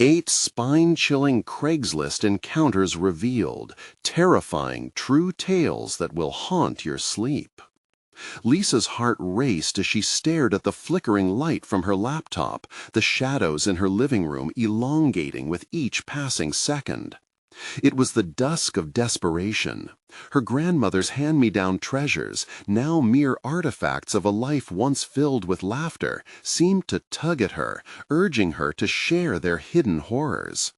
8 spine-chilling Craigslist encounters revealed, terrifying true tales that will haunt your sleep. Lisa's heart raced as she stared at the flickering light from her laptop, the shadows in her living room elongating with each passing second. It was the dusk of desperation. Her grandmother's hand-me-down treasures, now mere artifacts of a life once filled with laughter, seemed to tug at her, urging her to share their hidden horrors.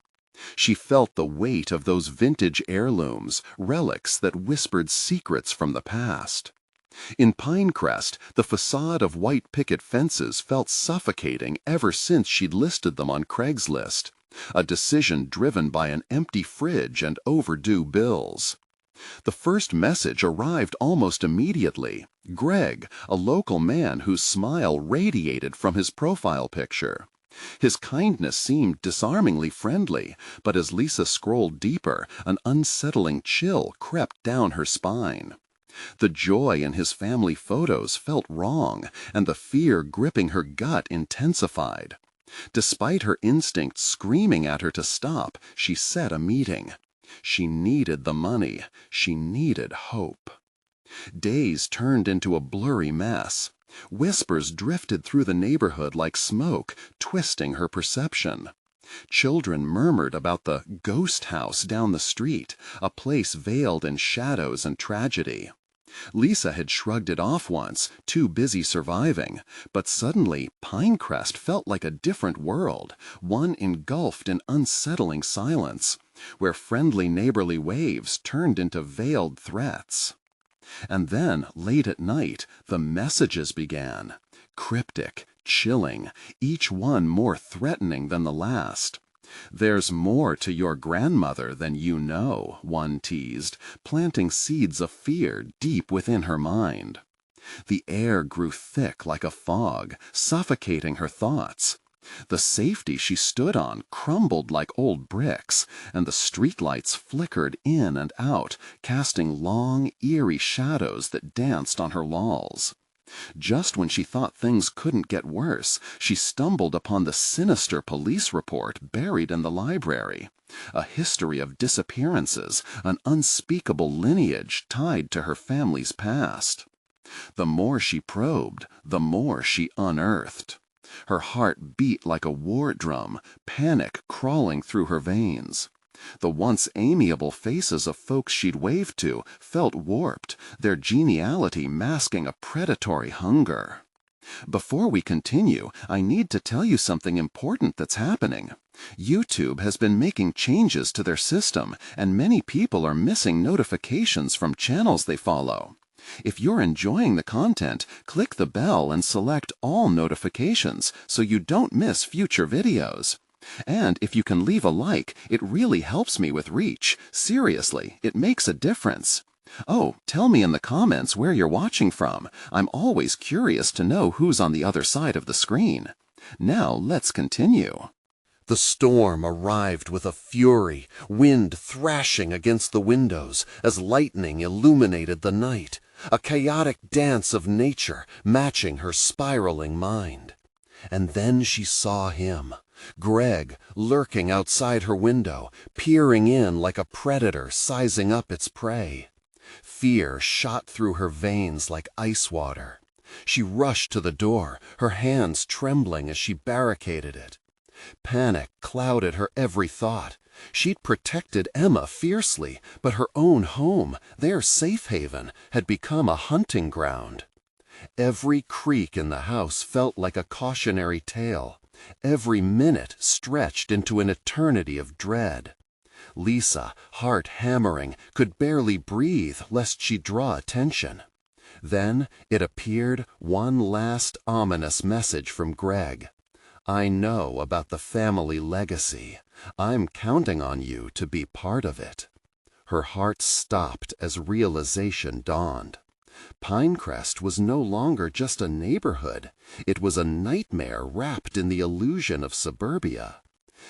She felt the weight of those vintage heirlooms, relics that whispered secrets from the past. In Pinecrest, the facade of white picket fences felt suffocating ever since she'd listed them on Craigslist, a decision driven by an empty fridge and overdue bills. The first message arrived almost immediately. Greg, a local man whose smile radiated from his profile picture. His kindness seemed disarmingly friendly, but as Lisa scrolled deeper, an unsettling chill crept down her spine. The joy in his family photos felt wrong, and the fear gripping her gut intensified. Despite her instincts screaming at her to stop, she set a meeting. She needed the money. She needed hope. Days turned into a blurry mess. Whispers drifted through the neighborhood like smoke, twisting her perception. Children murmured about the ghost house down the street, a place veiled in shadows and tragedy. Lisa had shrugged it off once, too busy surviving, but suddenly Pinecrest felt like a different world, one engulfed in unsettling silence, where friendly neighborly waves turned into veiled threats. And then, late at night, the messages began. Cryptic, chilling, each one more threatening than the last. "There's more to your grandmother than you know," one teased, planting seeds of fear deep within her mind. The air grew thick like a fog, suffocating her thoughts. The safety she stood on crumbled like old bricks, and the streetlights flickered in and out, casting long, eerie shadows that danced on her walls. Just when she thought things couldn't get worse, she stumbled upon the sinister police report buried in the library. A history of disappearances, an unspeakable lineage tied to her family's past. The more she probed, the more she unearthed. Her heart beat like a war drum, panic crawling through her veins. The once amiable faces of folks she'd waved to felt warped, their geniality masking a predatory hunger. Before we continue, I need to tell you something important that's happening. YouTube has been making changes to their system, and many people are missing notifications from channels they follow. If you're enjoying the content, click the bell and select all notifications so you don't miss future videos. And if you can leave a like, it really helps me with reach. Seriously, it makes a difference. Oh, tell me in the comments where you're watching from. I'm always curious to know who's on the other side of the screen. Now let's continue. The storm arrived with a fury, wind thrashing against the windows as lightning illuminated the night, a chaotic dance of nature matching her spiraling mind. And then she saw him. Greg, lurking outside her window, peering in like a predator sizing up its prey. Fear shot through her veins like ice water. She rushed to the door, her hands trembling as she barricaded it. Panic clouded her every thought. She'd protected Emma fiercely, but her own home, their safe haven, had become a hunting ground. Every creak in the house felt like a cautionary tale. Every minute stretched into an eternity of dread. Lisa, heart hammering, could barely breathe lest she draw attention. Then it appeared, one last ominous message from Greg. "I know about the family legacy. I'm counting on you to be part of it." Her heart stopped as realization dawned. Pinecrest was no longer just a neighborhood. It was a nightmare wrapped in the illusion of suburbia.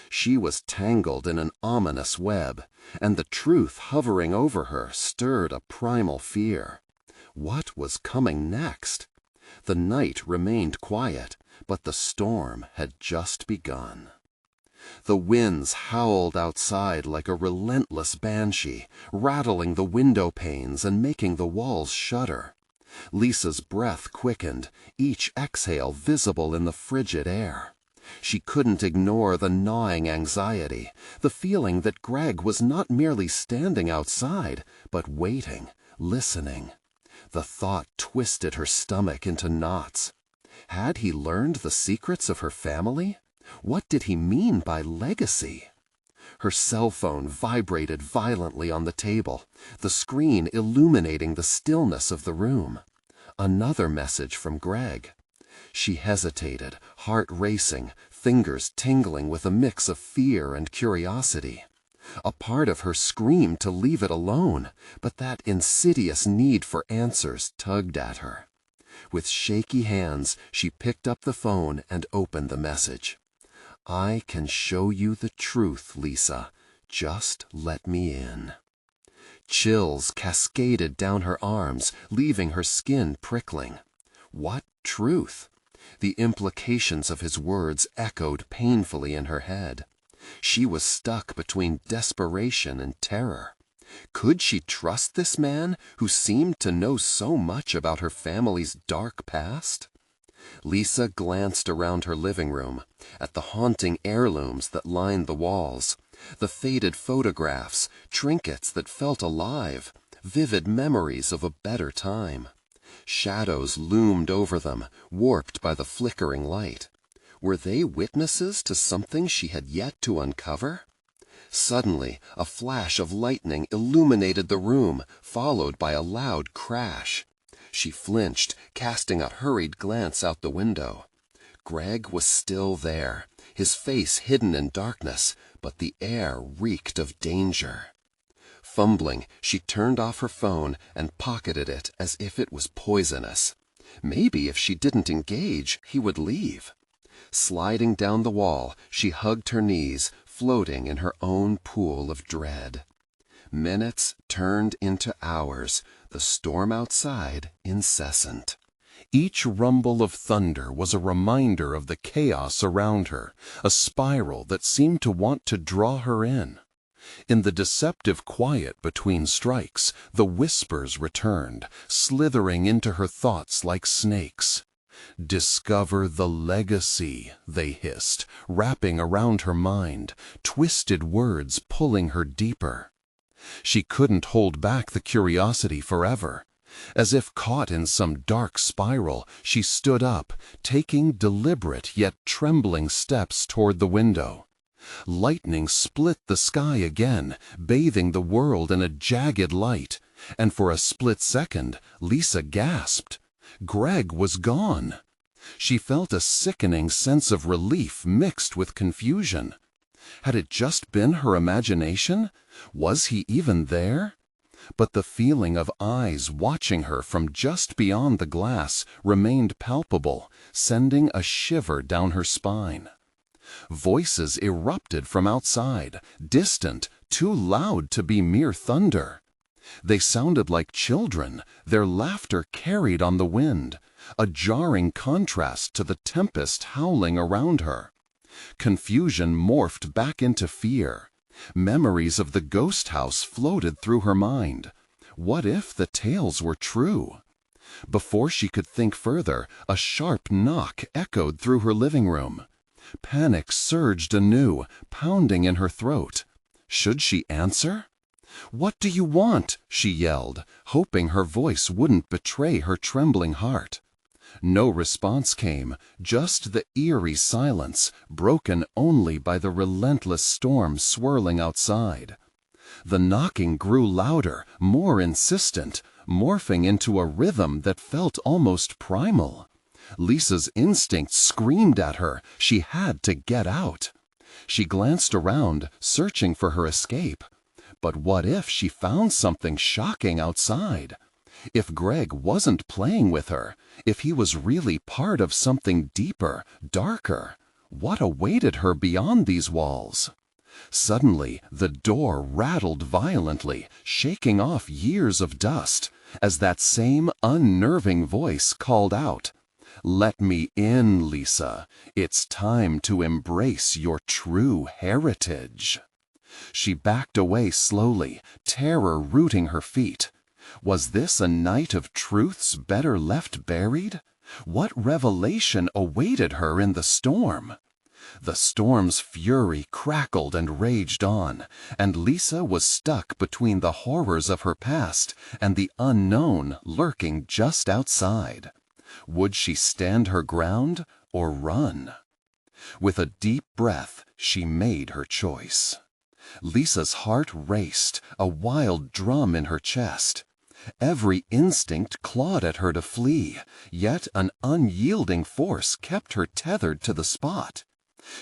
She was tangled in an ominous web, and the truth hovering over her stirred a primal fear. What was coming next? The night remained quiet, but the storm had just begun. The winds howled outside like a relentless banshee, rattling the window panes and making the walls shudder. Lisa's breath quickened, each exhale visible in the frigid air. She couldn't ignore the gnawing anxiety, the feeling that Greg was not merely standing outside, but waiting, listening. The thought twisted her stomach into knots. Had he learned the secrets of her family? What did he mean by legacy? Her cell phone vibrated violently on the table, the screen illuminating the stillness of the room. Another message from Greg. She hesitated, heart racing, fingers tingling with a mix of fear and curiosity. A part of her screamed to leave it alone, but that insidious need for answers tugged at her. With shaky hands, she picked up the phone and opened the message. "I can show you the truth, Lisa. Just let me in." Chills cascaded down her arms, leaving her skin prickling. What truth? The implications of his words echoed painfully in her head. She was stuck between desperation and terror. Could she trust this man who seemed to know so much about her family's dark past? Lisa glanced around her living room, at the haunting heirlooms that lined the walls, the faded photographs, trinkets that felt alive, vivid memories of a better time. Shadows loomed over them, warped by the flickering light. Were they witnesses to something she had yet to uncover? Suddenly, a flash of lightning illuminated the room, followed by a loud crash. She flinched, casting a hurried glance out the window. Greg was still there, his face hidden in darkness, but the air reeked of danger. Fumbling, she turned off her phone and pocketed it as if it was poisonous. Maybe if she didn't engage, he would leave. Sliding down the wall, she hugged her knees, floating in her own pool of dread. Minutes turned into hours, the storm outside incessant. Each rumble of thunder was a reminder of the chaos around her, a spiral that seemed to want to draw her in. In the deceptive quiet between strikes, the whispers returned, slithering into her thoughts like snakes. "Discover the legacy," they hissed, wrapping around her mind, twisted words pulling her deeper. She couldn't hold back the curiosity forever. As if caught in some dark spiral, she stood up, taking deliberate yet trembling steps toward the window. Lightning split the sky again, bathing the world in a jagged light, and for a split second, Lisa gasped. Greg was gone. She felt a sickening sense of relief mixed with confusion. Had it just been her imagination? Was he even there? But the feeling of eyes watching her from just beyond the glass remained palpable, sending a shiver down her spine. Voices erupted from outside, distant, too loud to be mere thunder. They sounded like children, their laughter carried on the wind, a jarring contrast to the tempest howling around her. Confusion morphed back into fear. Memories of the ghost house floated through her mind. What if the tales were true? Before she could think further, a sharp knock echoed through her living room. Panic surged anew, pounding in her throat. Should she answer? "What do you want?" she yelled, hoping her voice wouldn't betray her trembling heart. No response came, just the eerie silence, broken only by the relentless storm swirling outside. The knocking grew louder, more insistent, morphing into a rhythm that felt almost primal. Lisa's instincts screamed at her. She had to get out. She glanced around, searching for her escape. But what if she found something shocking outside? If Greg wasn't playing with her, if he was really part of something deeper, darker, what awaited her beyond these walls? Suddenly, the door rattled violently, shaking off years of dust, as that same unnerving voice called out, Let me in, Lisa. It's time to embrace your true heritage. She backed away slowly, terror rooting her feet. Was this a night of truths better left buried? What revelation awaited her in the storm? The storm's fury crackled and raged on, and Lisa was stuck between the horrors of her past and the unknown lurking just outside. Would she stand her ground or run? With a deep breath, she made her choice. Lisa's heart raced, a wild drum in her chest. Every instinct clawed at her to flee, yet an unyielding force kept her tethered to the spot.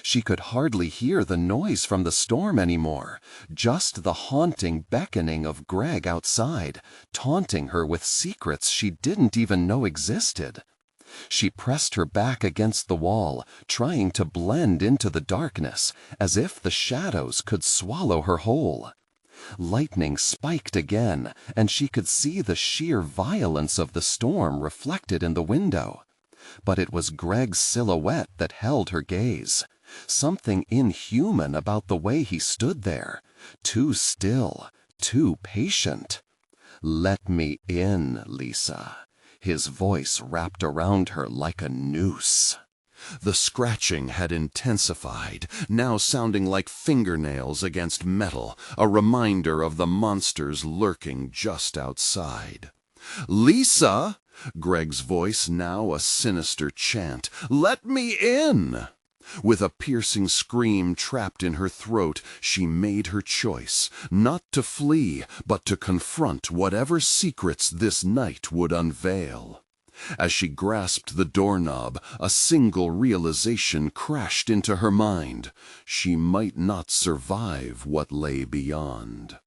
She could hardly hear the noise from the storm anymore, just the haunting beckoning of Greg outside, taunting her with secrets she didn't even know existed. She pressed her back against the wall, trying to blend into the darkness, as if the shadows could swallow her whole. Lightning spiked again, and she could see the sheer violence of the storm reflected in the window. But it was Greg's silhouette that held her gaze. Something inhuman about the way he stood there, too still, too patient. "Let me in, Lisa." His voice wrapped around her like a noose. The scratching had intensified, now sounding like fingernails against metal, a reminder of the monsters lurking just outside. "Lisa!" Greg's voice now a sinister chant. "Let me in!" With a piercing scream trapped in her throat, she made her choice, not to flee, but to confront whatever secrets this night would unveil. As she grasped the doorknob, a single realization crashed into her mind. She might not survive what lay beyond.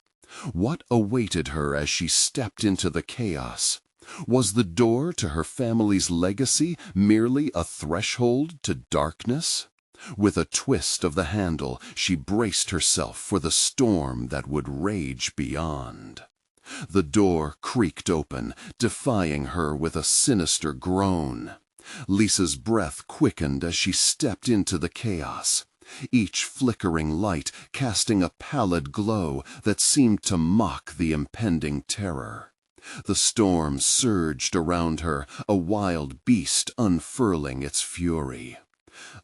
What awaited her as she stepped into the chaos? Was the door to her family's legacy merely a threshold to darkness? With a twist of the handle, she braced herself for the storm that would rage beyond. The door creaked open, defying her with a sinister groan. Lisa's breath quickened as she stepped into the chaos, each flickering light casting a pallid glow that seemed to mock the impending terror. The storm surged around her, a wild beast unfurling its fury.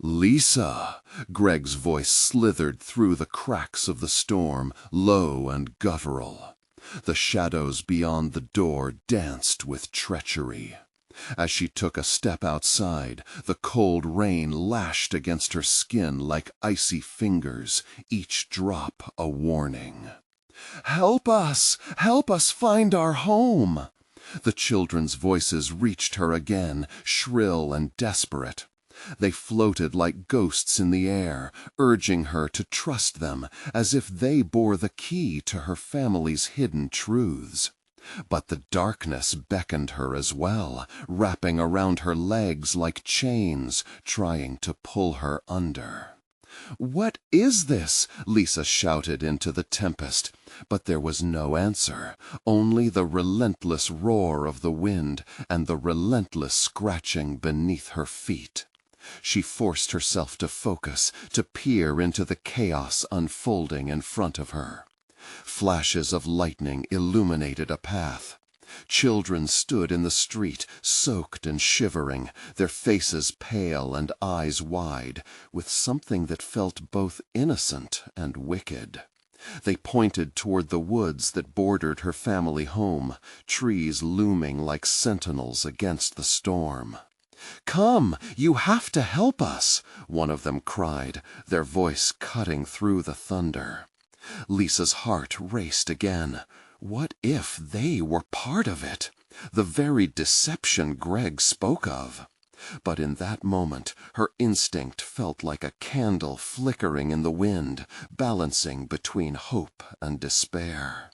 "Lisa!" Greg's voice slithered through the cracks of the storm, low and guttural. The shadows beyond the door danced with treachery. As she took a step outside, the cold rain lashed against her skin like icy fingers, each drop a warning. "Help us! Help us find our home!" The children's voices reached her again, shrill and desperate. They floated like ghosts in the air, urging her to trust them, as if they bore the key to her family's hidden truths. But the darkness beckoned her as well, wrapping around her legs like chains, trying to pull her under. "What is this?" Lisa shouted into the tempest, but there was no answer, only the relentless roar of the wind and the relentless scratching beneath her feet. She forced herself to focus, to peer into the chaos unfolding in front of her. Flashes of lightning illuminated a path. Children stood in the street, soaked and shivering, their faces pale and eyes wide, with something that felt both innocent and wicked. They pointed toward the woods that bordered her family home, trees looming like sentinels against the storm. "Come, you have to help us," one of them cried, their voice cutting through the thunder. Lisa's heart raced again. What if they were part of it? The very deception Greg spoke of. But in that moment, her instinct felt like a candle flickering in the wind, balancing between hope and despair.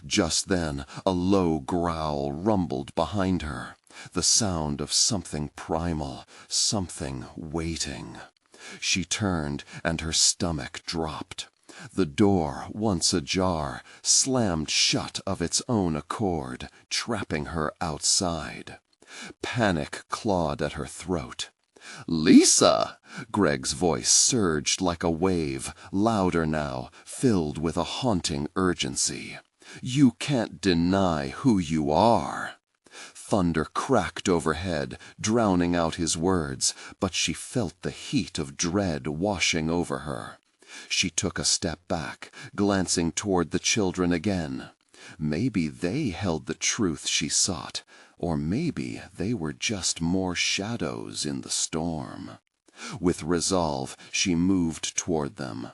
Just then, a low growl rumbled behind her, the sound of something primal, something waiting. She turned, and her stomach dropped. The door, once ajar, slammed shut of its own accord, trapping her outside. Panic clawed at her throat. "Lisa!" Greg's voice surged like a wave, louder now, filled with a haunting urgency. "You can't deny who you are." Thunder cracked overhead, drowning out his words, but she felt the heat of dread washing over her. She took a step back, glancing toward the children again. Maybe they held the truth she sought, or maybe they were just more shadows in the storm. With resolve, she moved toward them.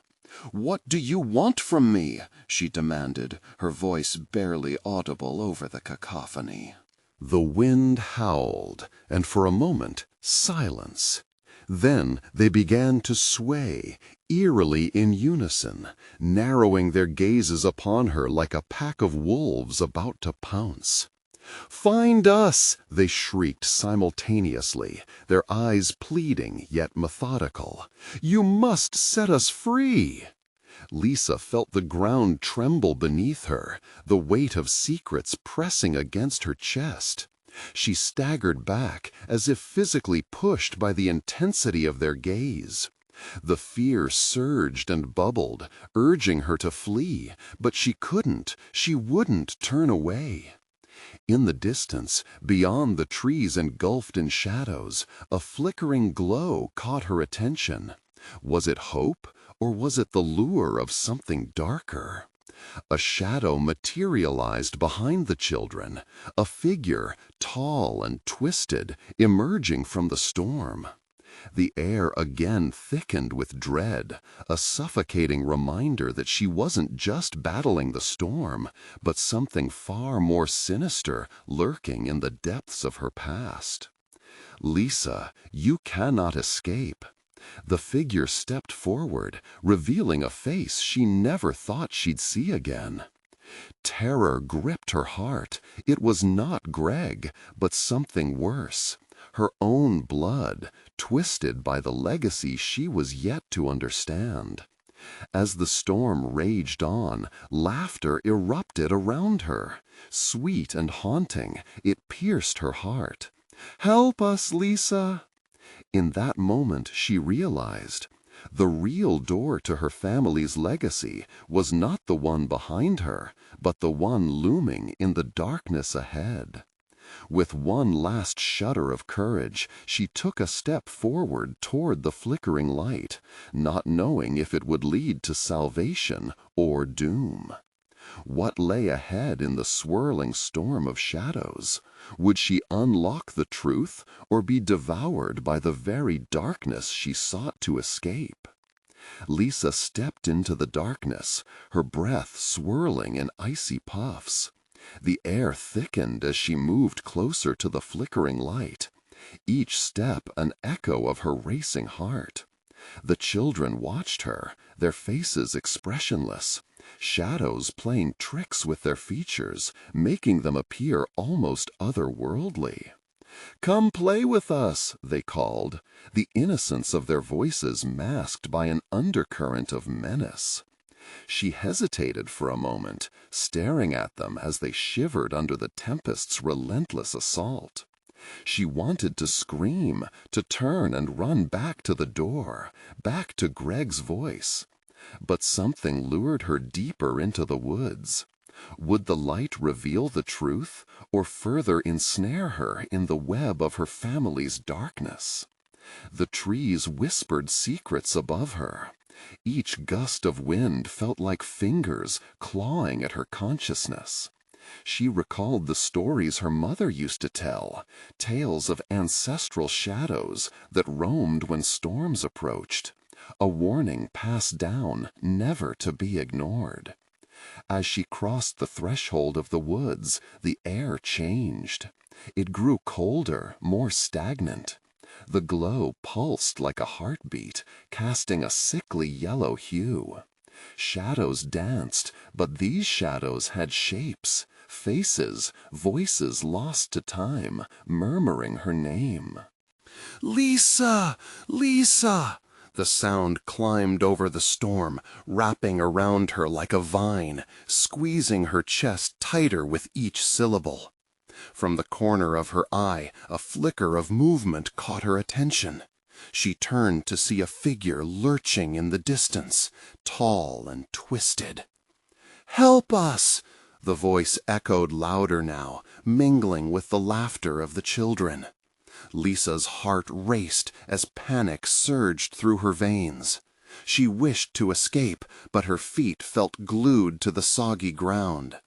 "What do you want from me?" she demanded, her voice barely audible over the cacophony. The wind howled, and for a moment, silence. Then they began to sway, eerily in unison, narrowing their gazes upon her like a pack of wolves about to pounce. "Find us!" they shrieked simultaneously, their eyes pleading yet methodical. "You must set us free!" Lisa felt the ground tremble beneath her, the weight of secrets pressing against her chest. She staggered back, as if physically pushed by the intensity of their gaze. The fear surged and bubbled, urging her to flee, but she wouldn't turn away. In the distance, beyond the trees engulfed in shadows, a flickering glow caught her attention. Was it hope, or was it the lure of something darker? A shadow materialized behind the children, a figure, tall and twisted, emerging from the storm. The air again thickened with dread, a suffocating reminder that she wasn't just battling the storm, but something far more sinister lurking in the depths of her past. "Lisa, you cannot escape." The figure stepped forward, revealing a face she never thought she'd see again. Terror gripped her heart. It was not Greg, but something worse. Her own blood, twisted by the legacy she was yet to understand. As the storm raged on, laughter erupted around her. Sweet and haunting, it pierced her heart. "Help us, Lisa!" In that moment she realized the real door to her family's legacy was not the one behind her, but the one looming in the darkness ahead. With one last shudder of courage, she took a step forward toward the flickering light, not knowing if it would lead to salvation or doom. What lay ahead in the swirling storm of shadows? Would she unlock the truth, or be devoured by the very darkness she sought to escape? Lisa stepped into the darkness, her breath swirling in icy puffs. The air thickened as she moved closer to the flickering light, each step an echo of her racing heart. The children watched her, their faces expressionless, shadows playing tricks with their features, making them appear almost otherworldly. "Come play with us," they called, the innocence of their voices masked by an undercurrent of menace. She hesitated for a moment, staring at them as they shivered under the tempest's relentless assault. She wanted to scream, to turn and run back to the door, back to Greg's voice. But something lured her deeper into the woods. Would the light reveal the truth, or further ensnare her in the web of her family's darkness? The trees whispered secrets above her. Each gust of wind felt like fingers clawing at her consciousness. She recalled the stories her mother used to tell, tales of ancestral shadows that roamed when storms approached, a warning passed down, never to be ignored. As she crossed the threshold of the woods, the air changed. It grew colder, more stagnant. The glow pulsed like a heartbeat, casting a sickly yellow hue. Shadows danced, but these shadows had shapes, faces, voices lost to time, murmuring her name. "Lisa! Lisa!" The sound climbed over the storm, wrapping around her like a vine, squeezing her chest tighter with each syllable. From the corner of her eye, a flicker of movement caught her attention. She turned to see a figure lurching in the distance, tall and twisted. "Help us!" The voice echoed louder now, mingling with the laughter of the children. Lisa's heart raced as panic surged through her veins. She wished to escape, but her feet felt glued to the soggy ground.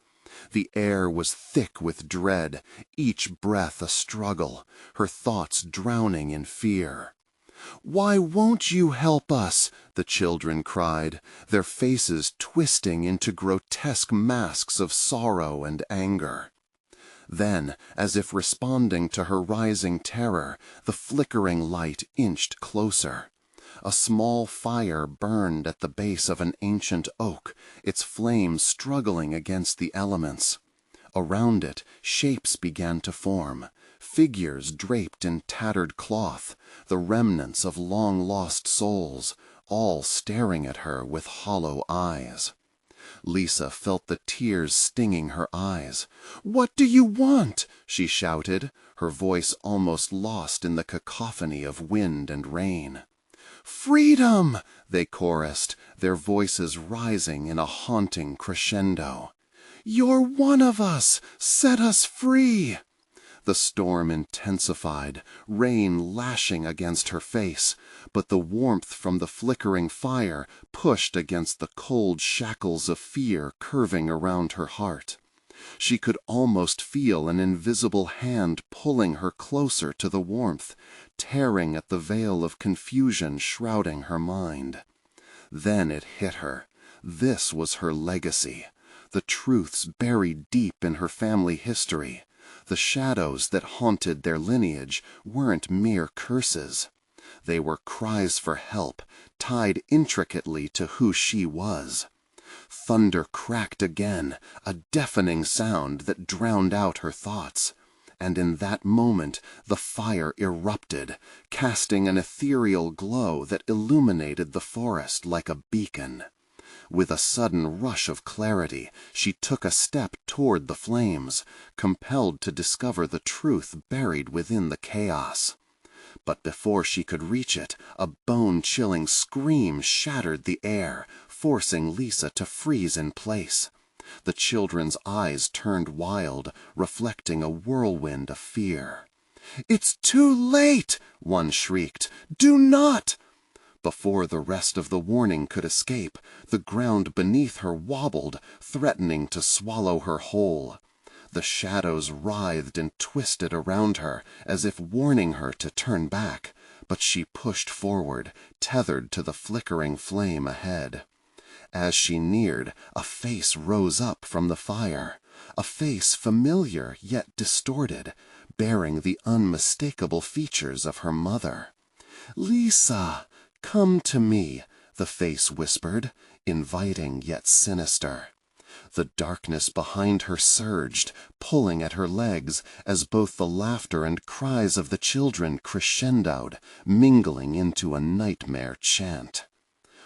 The air was thick with dread, each breath a struggle, her thoughts drowning in fear. "Why won't you help us?" the children cried, their faces twisting into grotesque masks of sorrow and anger. Then, as if responding to her rising terror, the flickering light inched closer. A small fire burned at the base of an ancient oak, its flames struggling against the elements. Around it, shapes began to form, figures draped in tattered cloth, the remnants of long-lost souls, all staring at her with hollow eyes. Lisa felt the tears stinging her eyes. "What do you want?" she shouted, her voice almost lost in the cacophony of wind and rain. "Freedom!" they chorused, their voices rising in a haunting crescendo. "You're one of us! Set us free!" The storm intensified, rain lashing against her face, but the warmth from the flickering fire pushed against the cold shackles of fear curving around her heart. She could almost feel an invisible hand pulling her closer to the warmth, tearing at the veil of confusion shrouding her mind. Then it hit her. This was her legacy, the truths buried deep in her family history. The shadows that haunted their lineage weren't mere curses. They were cries for help, tied intricately to who she was. Thunder cracked again, a deafening sound that drowned out her thoughts. And in that moment the fire erupted, casting an ethereal glow that illuminated the forest like a beacon. With a sudden rush of clarity, she took a step toward the flames, compelled to discover the truth buried within the chaos. But before she could reach it, a bone-chilling scream shattered the air, forcing Lisa to freeze in place. The children's eyes turned wild, reflecting a whirlwind of fear. "It's too late!" one shrieked. "Do not!" Before the rest of the warning could escape, the ground beneath her wobbled, threatening to swallow her whole. The shadows writhed and twisted around her, as if warning her to turn back, but she pushed forward, tethered to the flickering flame ahead. As she neared, a face rose up from the fire, a face familiar yet distorted, bearing the unmistakable features of her mother. "Lisa! Come to me," the face whispered, inviting yet sinister. The darkness behind her surged, pulling at her legs, as both the laughter and cries of the children crescendoed, mingling into a nightmare chant.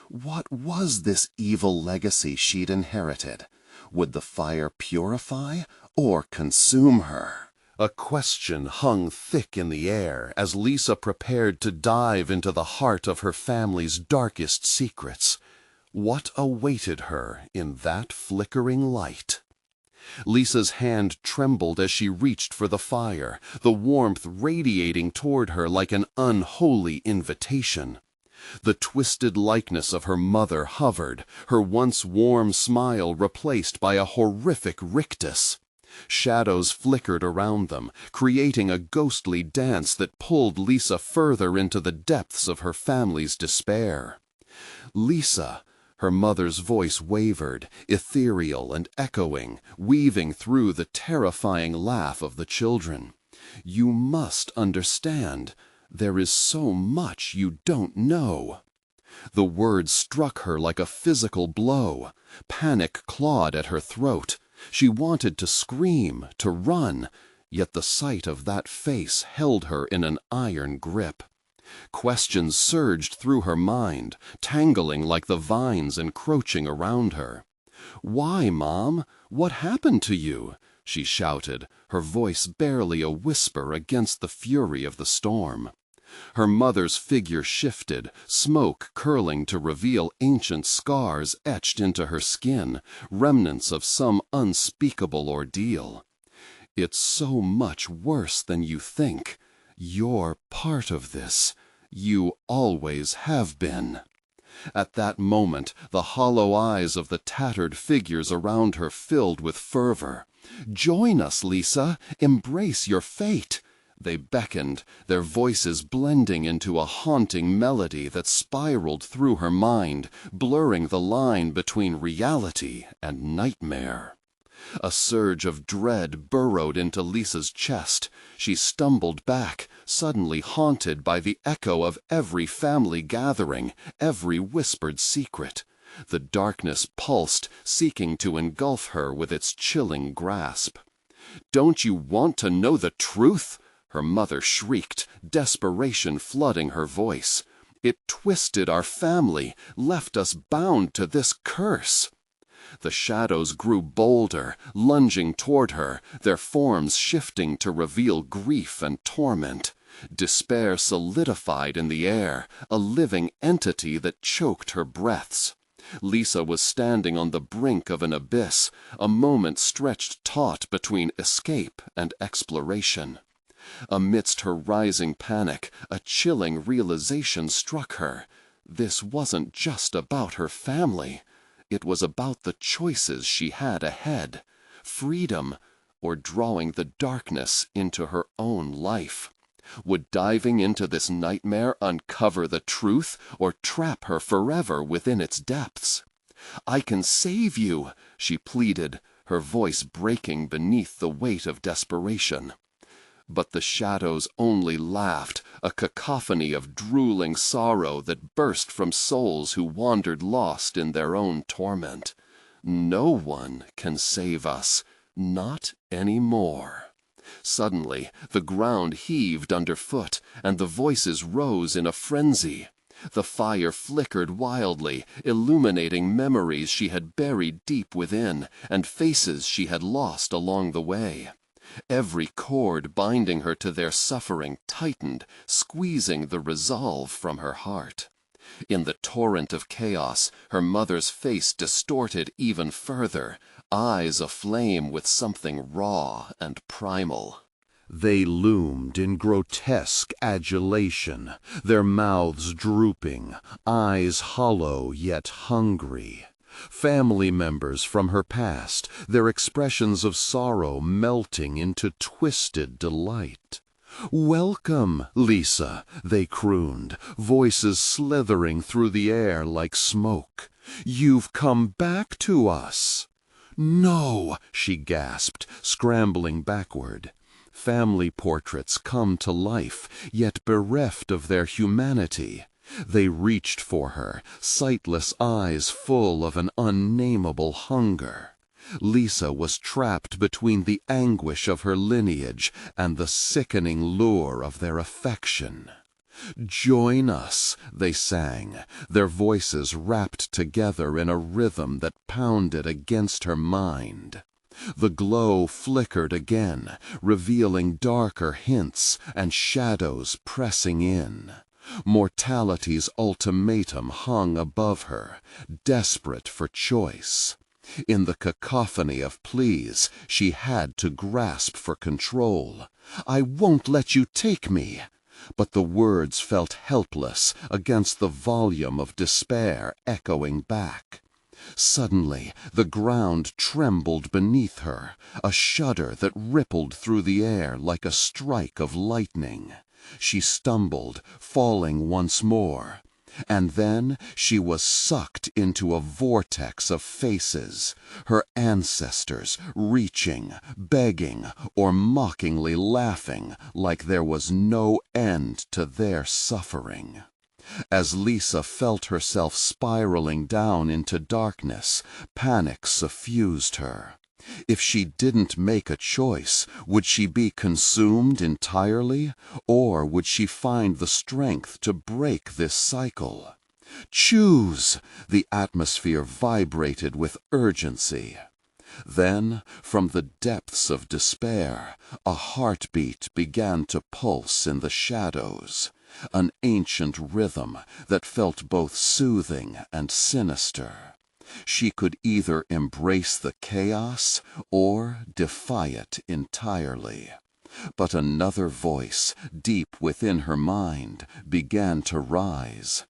What was this evil legacy she'd inherited? Would the fire purify or consume her? A question hung thick in the air as Lisa prepared to dive into the heart of her family's darkest secrets. What awaited her in that flickering light? Lisa's hand trembled as she reached for the fire, the warmth radiating toward her like an unholy invitation. The twisted likeness of her mother hovered, her once warm smile replaced by a horrific rictus. Shadows flickered around them, creating a ghostly dance that pulled Lisa further into the depths of her family's despair. "Lisa," her mother's voice wavered, ethereal and echoing, weaving through the terrifying laugh of the children. "You must understand. There is so much you don't know." The words struck her like a physical blow. Panic clawed at her throat. She wanted to scream, to run, yet the sight of that face held her in an iron grip. Questions surged through her mind, tangling like the vines encroaching around her. "Why, Mom? What happened to you? she shouted, her voice barely a whisper against the fury of the storm. Her mother's figure shifted, smoke curling to reveal ancient scars etched into her skin, remnants of some unspeakable ordeal. "It's so much worse than you think. You're part of this. You always have been." At that moment, the hollow eyes of the tattered figures around her filled with fervor. "Join us, Lisa! Embrace your fate!" They beckoned, their voices blending into a haunting melody that spiraled through her mind, blurring the line between reality and nightmare. A surge of dread burrowed into Lisa's chest. She stumbled back, suddenly haunted by the echo of every family gathering, every whispered secret. The darkness pulsed, seeking to engulf her with its chilling grasp. "Don't you want to know the truth?" her mother shrieked, desperation flooding her voice. "It twisted our family, left us bound to this curse." The shadows grew bolder, lunging toward her, their forms shifting to reveal grief and torment. Despair solidified in the air, a living entity that choked her breaths. Lisa was standing on the brink of an abyss, a moment stretched taut between escape and exploration. Amidst her rising panic, a chilling realization struck her. This wasn't just about her family. It was about the choices she had ahead, freedom or drawing the darkness into her own life. Would diving into this nightmare uncover the truth or trap her forever within its depths? "I can save you," she pleaded, her voice breaking beneath the weight of desperation. But the shadows only laughed, a cacophony of drooling sorrow that burst from souls who wandered lost in their own torment. "No one can save us, not anymore." Suddenly, the ground heaved underfoot, and the voices rose in a frenzy. The fire flickered wildly, illuminating memories she had buried deep within, and faces she had lost along the way. Every cord binding her to their suffering tightened, squeezing the resolve from her heart. In the torrent of chaos, her mother's face distorted even further, eyes aflame with something raw and primal. They loomed in grotesque adulation, their mouths drooping, eyes hollow yet hungry. Family members from her past, their expressions of sorrow melting into twisted delight. "Welcome, Lisa," they crooned, voices slithering through the air like smoke. "You've come back to us." "No," she gasped, scrambling backward. Family portraits come to life, yet bereft of their humanity. They reached for her, sightless eyes full of an unnameable hunger. Lisa was trapped between the anguish of her lineage and the sickening lure of their affection. "Join us," they sang, their voices wrapped together in a rhythm that pounded against her mind. The glow flickered again, revealing darker hints and shadows pressing in. Mortality's ultimatum hung above her, desperate for choice. In the cacophony of pleas, she had to grasp for control. "I won't let you take me." But the words felt helpless against the volume of despair echoing back. Suddenly, the ground trembled beneath her, a shudder that rippled through the air like a strike of lightning. She stumbled, falling once more. And then she was sucked into a vortex of faces, her ancestors reaching, begging, or mockingly laughing like there was no end to their suffering. As Lisa felt herself spiraling down into darkness, panic suffused her. If she didn't make a choice, would she be consumed entirely, or would she find the strength to break this cycle? "Choose!" The atmosphere vibrated with urgency. Then, from the depths of despair, a heartbeat began to pulse in the shadows, an ancient rhythm that felt both soothing and sinister. She could either embrace the chaos or defy it entirely. But another voice, deep within her mind, began to rise.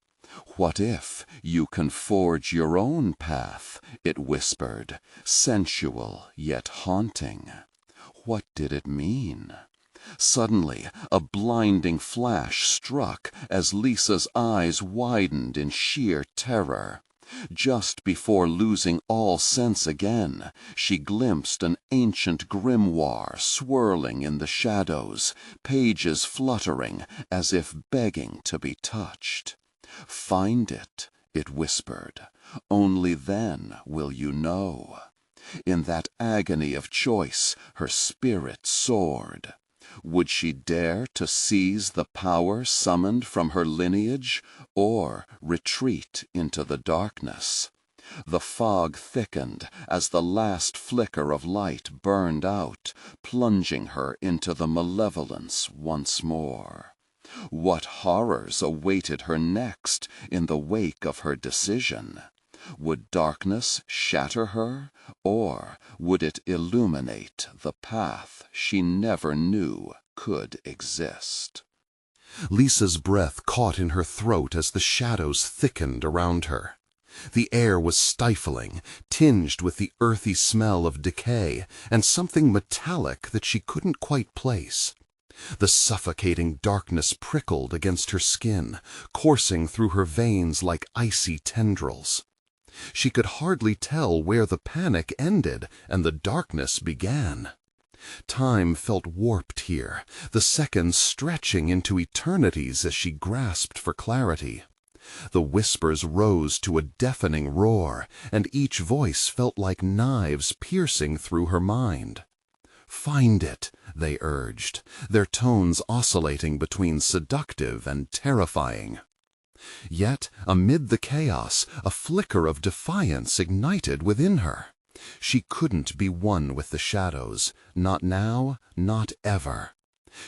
"What if you can forge your own path?" it whispered, sensual yet haunting. What did it mean? Suddenly, a blinding flash struck as Lisa's eyes widened in sheer terror. Just before losing all sense again, she glimpsed an ancient grimoire swirling in the shadows, pages fluttering as if begging to be touched. "Find it," it whispered. "Only then will you know." In that agony of choice, her spirit soared. Would she dare to seize the power summoned from her lineage, or retreat into the darkness? The fog thickened as the last flicker of light burned out, plunging her into the malevolence once more. What horrors awaited her next in the wake of her decision? Would darkness shatter her, or would it illuminate the path she never knew could exist? Lisa's breath caught in her throat as the shadows thickened around her. The air was stifling, tinged with the earthy smell of decay and something metallic that she couldn't quite place. The suffocating darkness prickled against her skin, coursing through her veins like icy tendrils. She could hardly tell where the panic ended and the darkness began. Time felt warped here, the seconds stretching into eternities as she grasped for clarity. The whispers rose to a deafening roar, and each voice felt like knives piercing through her mind. "Find it," they urged, their tones oscillating between seductive and terrifying. Yet, amid the chaos, a flicker of defiance ignited within her. She couldn't be one with the shadows, not now, not ever.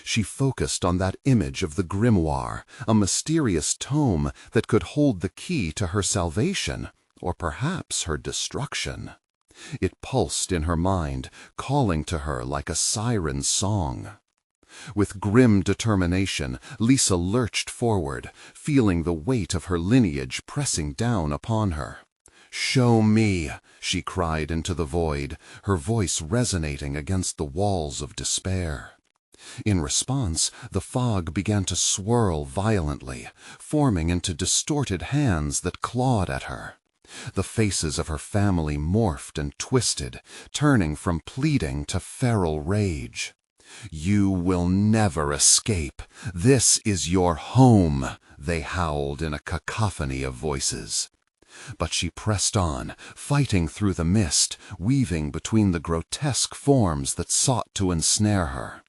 She focused on that image of the grimoire, a mysterious tome that could hold the key to her salvation, or perhaps her destruction. It pulsed in her mind, calling to her like a siren's song. With grim determination, Lisa lurched forward, feeling the weight of her lineage pressing down upon her. "Show me," she cried into the void, her voice resonating against the walls of despair. In response, the fog began to swirl violently, forming into distorted hands that clawed at her. The faces of her family morphed and twisted, turning from pleading to feral rage. "You will never escape. This is your home," they howled in a cacophony of voices. But she pressed on, fighting through the mist, weaving between the grotesque forms that sought to ensnare her.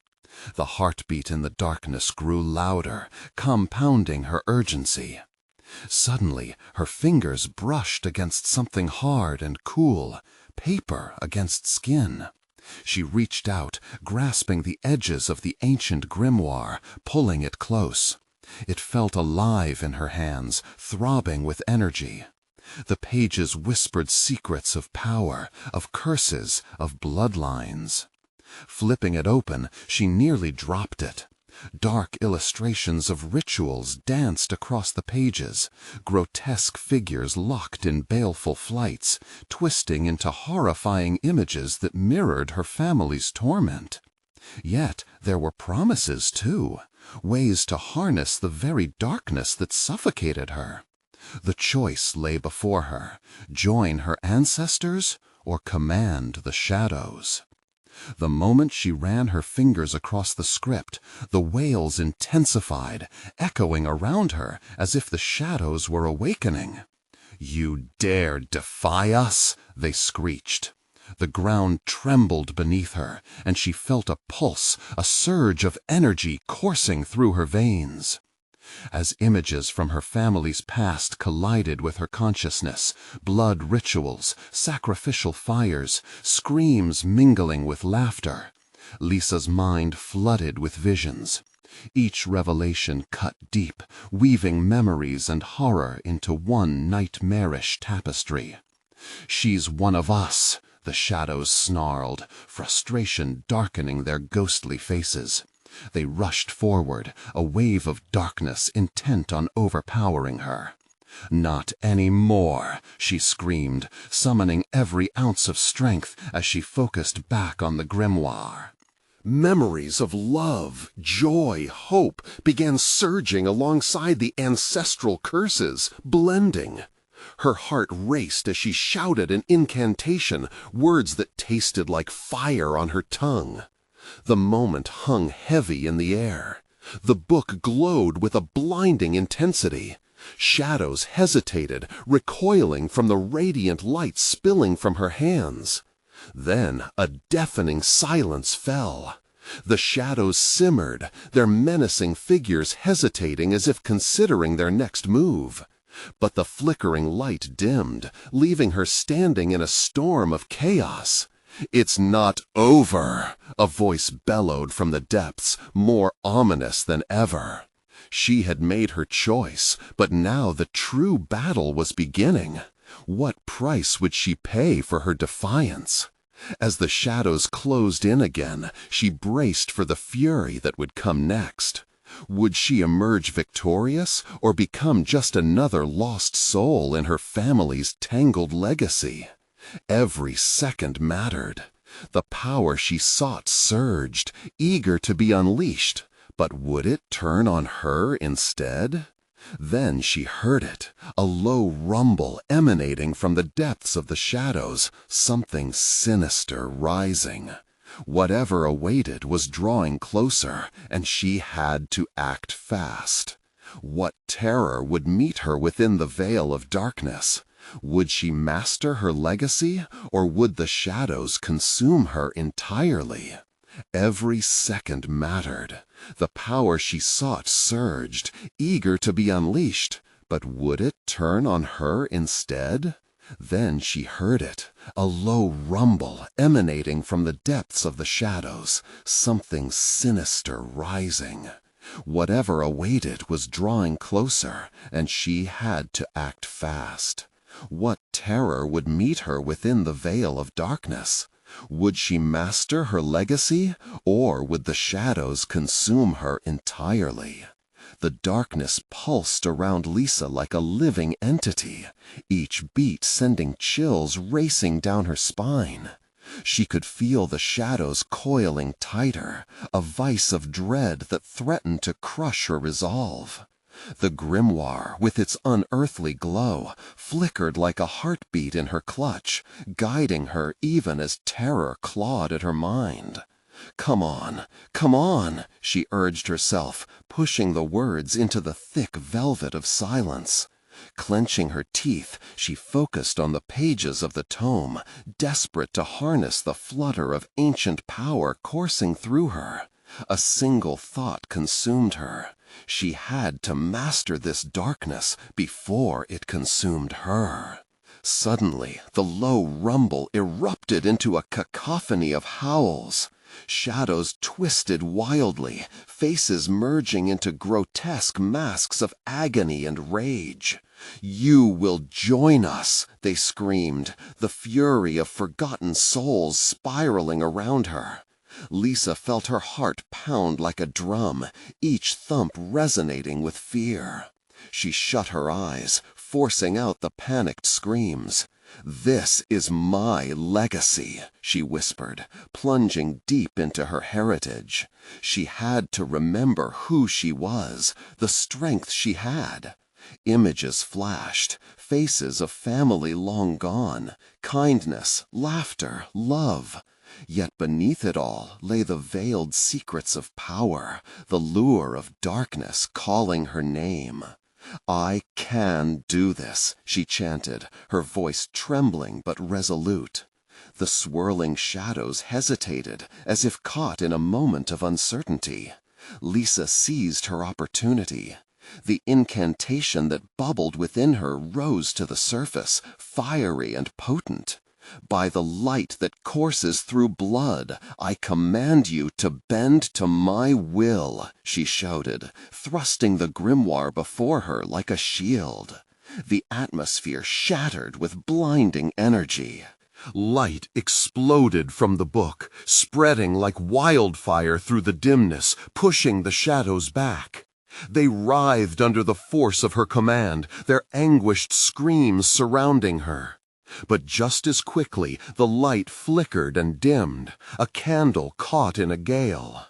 The heartbeat in the darkness grew louder, compounding her urgency. Suddenly, her fingers brushed against something hard and cool, paper against skin. She reached out, grasping the edges of the ancient grimoire, pulling it close. It felt alive in her hands, throbbing with energy. The pages whispered secrets of power, of curses, of bloodlines. Flipping it open, she nearly dropped it. Dark illustrations of rituals danced across the pages, grotesque figures locked in baleful flights, twisting into horrifying images that mirrored her family's torment. Yet there were promises, too, ways to harness the very darkness that suffocated her. The choice lay before her: join her ancestors or command the shadows. The moment she ran her fingers across the script, the wails intensified, echoing around her as if the shadows were awakening. "You dare defy us?" they screeched. The ground trembled beneath her, and she felt a pulse, a surge of energy coursing through her veins. As images from her family's past collided with her consciousness, blood rituals, sacrificial fires, screams mingling with laughter, Lisa's mind flooded with visions. Each revelation cut deep, weaving memories and horror into one nightmarish tapestry. "She's one of us," the shadows snarled, frustration darkening their ghostly faces. They rushed forward, a wave of darkness intent on overpowering her. "Not any more," she screamed, summoning every ounce of strength as she focused back on the grimoire. Memories of love, joy, hope began surging alongside the ancestral curses, blending. Her heart raced as she shouted an incantation, words that tasted like fire on her tongue. The moment hung heavy in the air. The book glowed with a blinding intensity. Shadows hesitated, recoiling from the radiant light spilling from her hands. Then a deafening silence fell. The shadows simmered, their menacing figures hesitating as if considering their next move. But the flickering light dimmed, leaving her standing in a storm of chaos. "It's not over," a voice bellowed from the depths, more ominous than ever. She had made her choice, but now the true battle was beginning. What price would she pay for her defiance? As the shadows closed in again, she braced for the fury that would come next. Would she emerge victorious, or become just another lost soul in her family's tangled legacy? Every second mattered. The power she sought surged, eager to be unleashed. But would it turn on her instead? Then she heard it, a low rumble emanating from the depths of the shadows, something sinister rising. Whatever awaited was drawing closer, and she had to act fast. What terror would meet her within the veil of darkness? Would she master her legacy, or would the shadows consume her entirely? Every second mattered. The power she sought surged, eager to be unleashed, but would it turn on her instead? Then she heard it, a low rumble emanating from the depths of the shadows, something sinister rising. Whatever awaited was drawing closer, and she had to act fast. What terror would meet her within the veil of darkness? Would she master her legacy, or would the shadows consume her entirely? The darkness pulsed around Lisa like a living entity, each beat sending chills racing down her spine. She could feel the shadows coiling tighter, a vice of dread that threatened to crush her resolve. The grimoire, with its unearthly glow, flickered like a heartbeat in her clutch, guiding her even as terror clawed at her mind. "Come on," she urged herself, pushing the words into the thick velvet of silence. Clenching her teeth, she focused on the pages of the tome, desperate to harness the flutter of ancient power coursing through her. A single thought consumed her. She had to master this darkness before it consumed her. Suddenly, the low rumble erupted into a cacophony of howls. Shadows twisted wildly, faces merging into grotesque masks of agony and rage. "You will join us," they screamed, the fury of forgotten souls spiraling around her. Lisa felt her heart pound like a drum, each thump resonating with fear. She shut her eyes, forcing out the panicked screams. "This is my legacy," she whispered, plunging deep into her heritage. She had to remember who she was, the strength she had. Images flashed, faces of family long gone, kindness, laughter, love. Yet beneath it all lay the veiled secrets of power, the lure of darkness calling her name. "I can do this," she chanted, her voice trembling but resolute. The swirling shadows hesitated, as if caught in a moment of uncertainty. Lisa seized her opportunity. The incantation that bubbled within her rose to the surface, fiery and potent. By the light that courses through blood, I command you to bend to my will, she shouted, thrusting the grimoire before her like a shield. The atmosphere shattered with blinding energy. Light exploded from the book, spreading like wildfire through the dimness, pushing the shadows back. They writhed under the force of her command, their anguished screams surrounding her. But just as quickly, the light flickered and dimmed, a candle caught in a gale.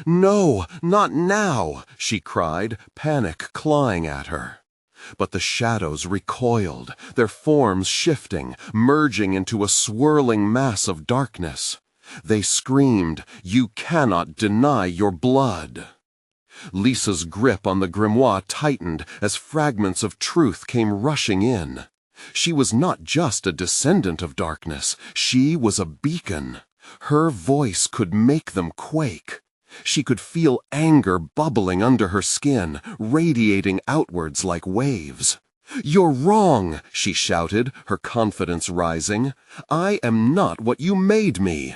"No, not now!" she cried, panic clawing at her. But the shadows recoiled, their forms shifting, merging into a swirling mass of darkness. They screamed, "You cannot deny your blood!" Lisa's grip on the grimoire tightened as fragments of truth came rushing in. She was not just a descendant of darkness, she was a beacon. Her voice could make them quake. She could feel anger bubbling under her skin, radiating outwards like waves. "You're wrong," she shouted, her confidence rising. "I am not what you made me."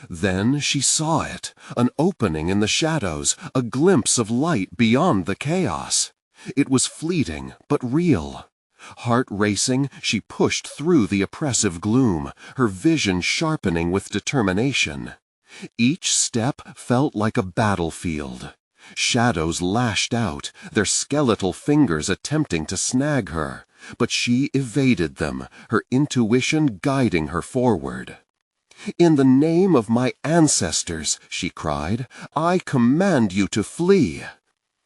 Then she saw it, an opening in the shadows, a glimpse of light beyond the chaos. It was fleeting, but real. Heart racing, she pushed through the oppressive gloom, her vision sharpening with determination. Each step felt like a battlefield. Shadows lashed out, their skeletal fingers attempting to snag her, but she evaded them, her intuition guiding her forward. "In the name of my ancestors," she cried, "I command you to flee."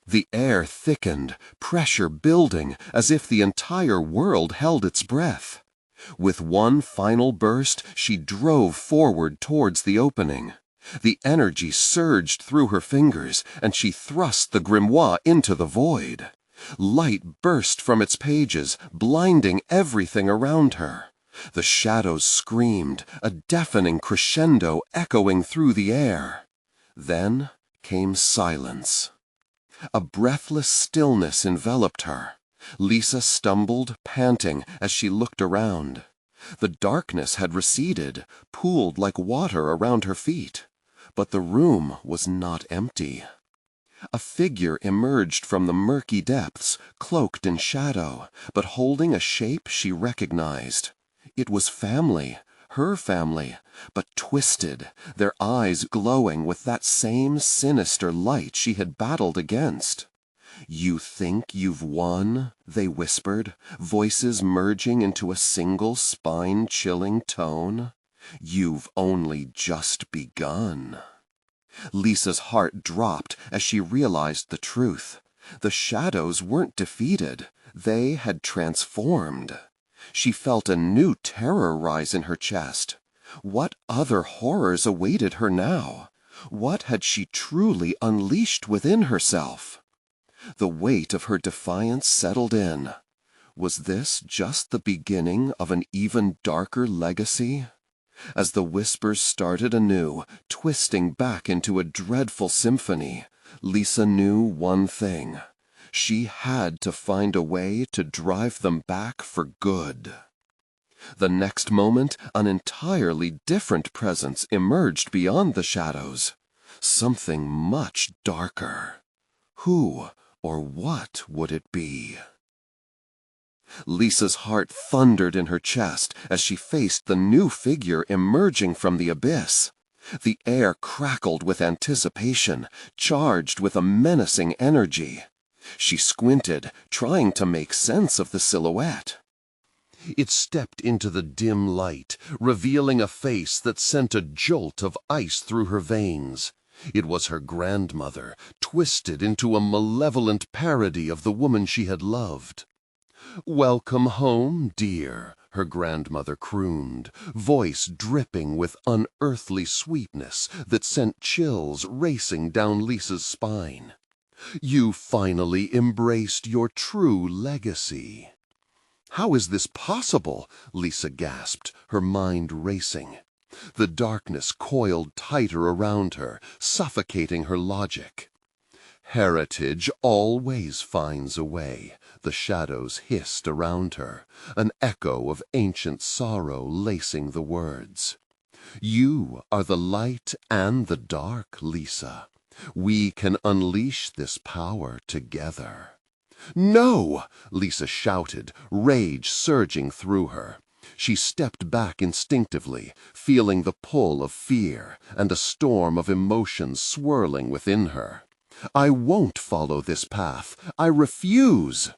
The air thickened, pressure building, as if the entire world held its breath. With one final burst, she drove forward towards the opening. The energy surged through her fingers, and she thrust the grimoire into the void. Light burst from its pages, blinding everything around her. The shadows screamed, a deafening crescendo echoing through the air. Then came silence. A breathless stillness enveloped her. Lisa stumbled, panting, as she looked around. The darkness had receded, pooled like water around her feet. But the room was not empty. A figure emerged from the murky depths, cloaked in shadow, but holding a shape she recognized. It was family, her family, but twisted, their eyes glowing with that same sinister light she had battled against. "You think you've won?" they whispered, voices merging into a single spine-chilling tone. "You've only just begun." Lisa's heart dropped as she realized the truth. The shadows weren't defeated, they had transformed. She felt a new terror rise in her chest. What other horrors awaited her now? What had she truly unleashed within herself? The weight of her defiance settled in. Was this just the beginning of an even darker legacy? As the whispers started anew, twisting back into a dreadful symphony, Lisa knew one thing. She had to find a way to drive them back for good. The next moment, an entirely different presence emerged beyond the shadows. Something much darker. Who or what would it be? Lisa's heart thundered in her chest as she faced the new figure emerging from the abyss. The air crackled with anticipation, charged with a menacing energy. She squinted, trying to make sense of the silhouette. It stepped into the dim light, revealing a face that sent a jolt of ice through her veins. It was her grandmother, twisted into a malevolent parody of the woman she had loved. "Welcome home, dear," her grandmother crooned, voice dripping with unearthly sweetness that sent chills racing down Lisa's spine. "You finally embraced your true legacy." "How is this possible?" Lisa gasped, her mind racing. The darkness coiled tighter around her, suffocating her logic. Heritage always finds a way, the shadows hissed around her, an echo of ancient sorrow lacing the words. You are the light and the dark, Lisa. We can unleash this power together. No! Lisa shouted, rage surging through her. She stepped back instinctively, feeling the pull of fear and a storm of emotions swirling within her. I won't follow this path. I refuse.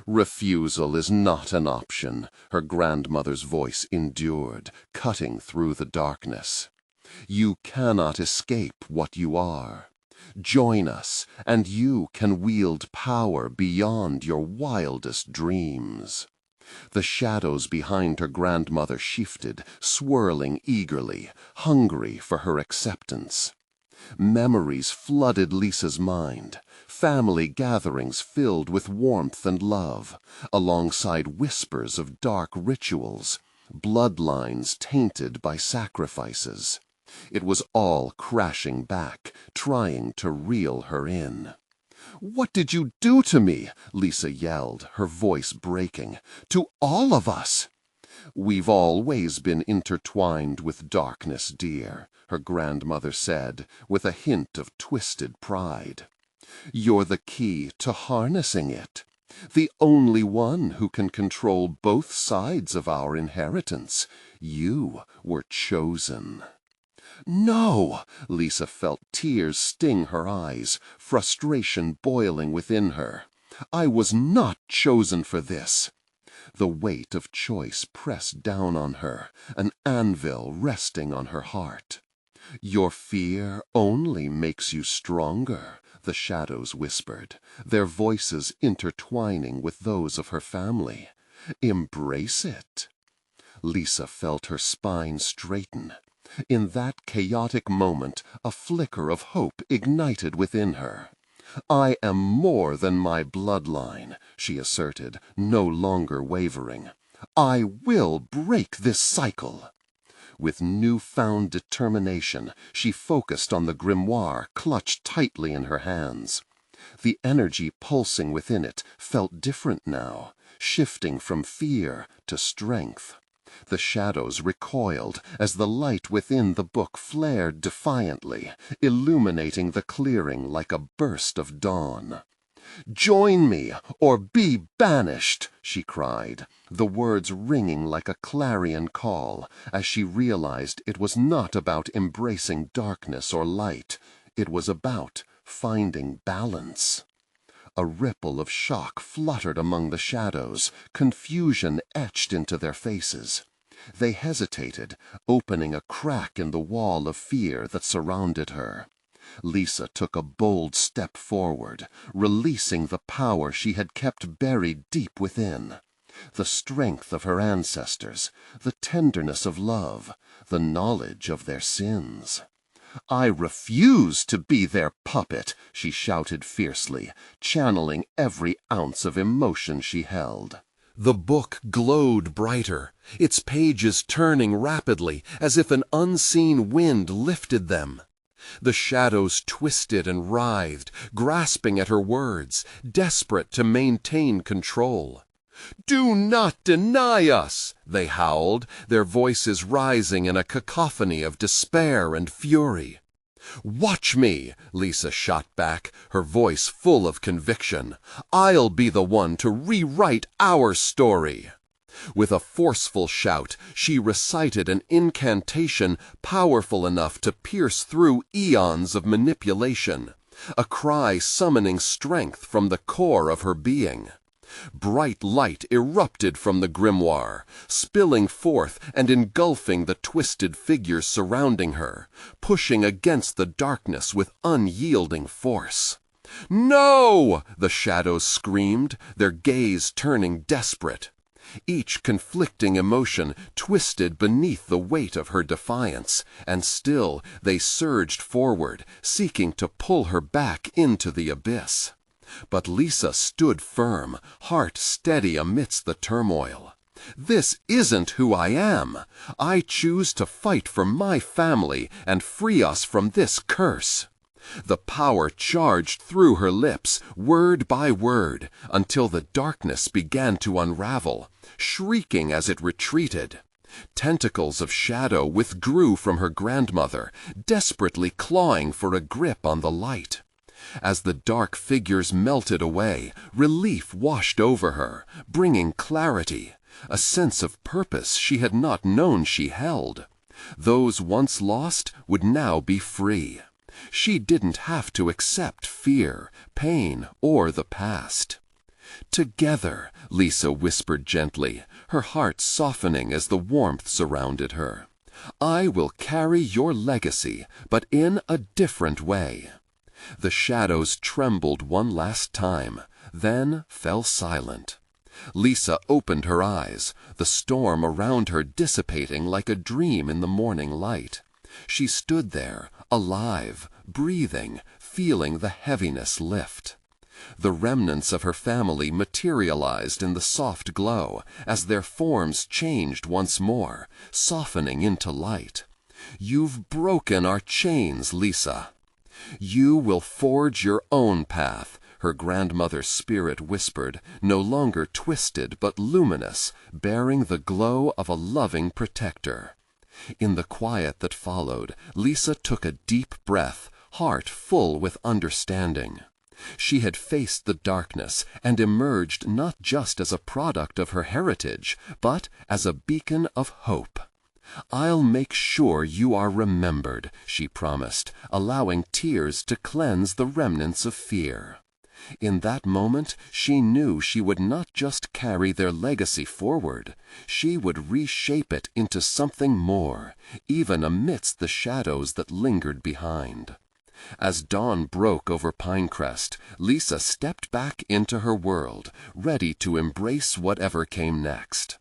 Refusal is not an option, her grandmother's voice endured, cutting through the darkness. You cannot escape what you are. Join us, and you can wield power beyond your wildest dreams. The shadows behind her grandmother shifted, swirling eagerly, hungry for her acceptance. Memories flooded Lisa's mind, family gatherings filled with warmth and love, alongside whispers of dark rituals, bloodlines tainted by sacrifices. It was all crashing back, trying to reel her in. "What did you do to me?" Lisa yelled, her voice breaking. "To all of us!" "We've always been intertwined with darkness, dear," her grandmother said, with a hint of twisted pride. "You're the key to harnessing it, the only one who can control both sides of our inheritance. You were chosen." "No!" Lisa felt tears sting her eyes, frustration boiling within her. "I was not chosen for this." The weight of choice pressed down on her, an anvil resting on her heart. "Your fear only makes you stronger," the shadows whispered, their voices intertwining with those of her family. "Embrace it." Lisa felt her spine straighten. In that chaotic moment, a flicker of hope ignited within her. "I am more than my bloodline," she asserted, no longer wavering. "I will break this cycle." With newfound determination, she focused on the grimoire clutched tightly in her hands. The energy pulsing within it felt different now, shifting from fear to strength. The shadows recoiled as the light within the book flared defiantly, illuminating the clearing like a burst of dawn. "Join me, or be banished," she cried, the words ringing like a clarion call, as she realized it was not about embracing darkness or light. It was about finding balance. A ripple of shock fluttered among the shadows, confusion etched into their faces. They hesitated, opening a crack in the wall of fear that surrounded her. Lisa took a bold step forward, releasing the power she had kept buried deep within. The strength of her ancestors, the tenderness of love, the knowledge of their sins. "I refuse to be their puppet," she shouted fiercely, channeling every ounce of emotion she held. The book glowed brighter, its pages turning rapidly as if an unseen wind lifted them. The shadows twisted and writhed, grasping at her words, desperate to maintain control. "Do not deny us!" they howled, their voices rising in a cacophony of despair and fury. "Watch me," Lisa shot back, her voice full of conviction. "I'll be the one to rewrite our story." With a forceful shout, she recited an incantation powerful enough to pierce through eons of manipulation, a cry summoning strength from the core of her being. Bright light erupted from the grimoire, spilling forth and engulfing the twisted figures surrounding her, pushing against the darkness with unyielding force. "No!" the shadows screamed, their gaze turning desperate. Each conflicting emotion twisted beneath the weight of her defiance, and still they surged forward, seeking to pull her back into the abyss. But Lisa stood firm, heart steady amidst the turmoil. "This isn't who I am. I choose to fight for my family and free us from this curse." The power charged through her lips, word by word, until the darkness began to unravel, shrieking as it retreated. Tentacles of shadow withdrew from her grandmother, desperately clawing for a grip on the light. As the dark figures melted away, relief washed over her, bringing clarity, a sense of purpose she had not known she held. Those once lost would now be free. She didn't have to accept fear, pain, or the past. "Together," Lisa whispered gently, her heart softening as the warmth surrounded her. "I will carry your legacy, but in a different way." The shadows trembled one last time, then fell silent. Lisa opened her eyes, the storm around her dissipating like a dream in the morning light. She stood there, alive, breathing, feeling the heaviness lift. The remnants of her family materialized in the soft glow as their forms changed once more, softening into light. "You've broken our chains, Lisa." "You will forge your own path," her grandmother's spirit whispered, no longer twisted but luminous, bearing the glow of a loving protector. In the quiet that followed, Lisa took a deep breath, heart full with understanding. She had faced the darkness and emerged not just as a product of her heritage, but as a beacon of hope. "I'll make sure you are remembered," she promised, allowing tears to cleanse the remnants of fear. In that moment, she knew she would not just carry their legacy forward. She would reshape it into something more, even amidst the shadows that lingered behind. As dawn broke over Pinecrest, Lisa stepped back into her world, ready to embrace whatever came next.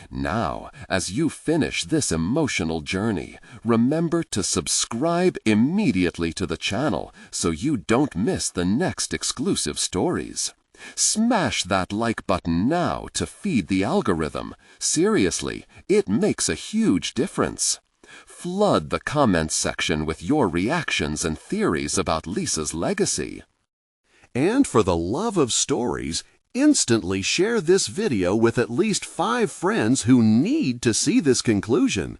Now, as you finish this emotional journey, remember to subscribe immediately to the channel so you don't miss the next exclusive stories. Smash that like button now to feed the algorithm. Seriously, it makes a huge difference. Flood the comments section with your reactions and theories about Lisa's legacy. And for the love of stories, instantly share this video with at least 5 friends who need to see this conclusion.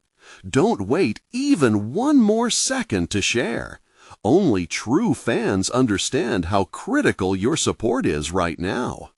Don't wait even one more second to share. Only true fans understand how critical your support is right now.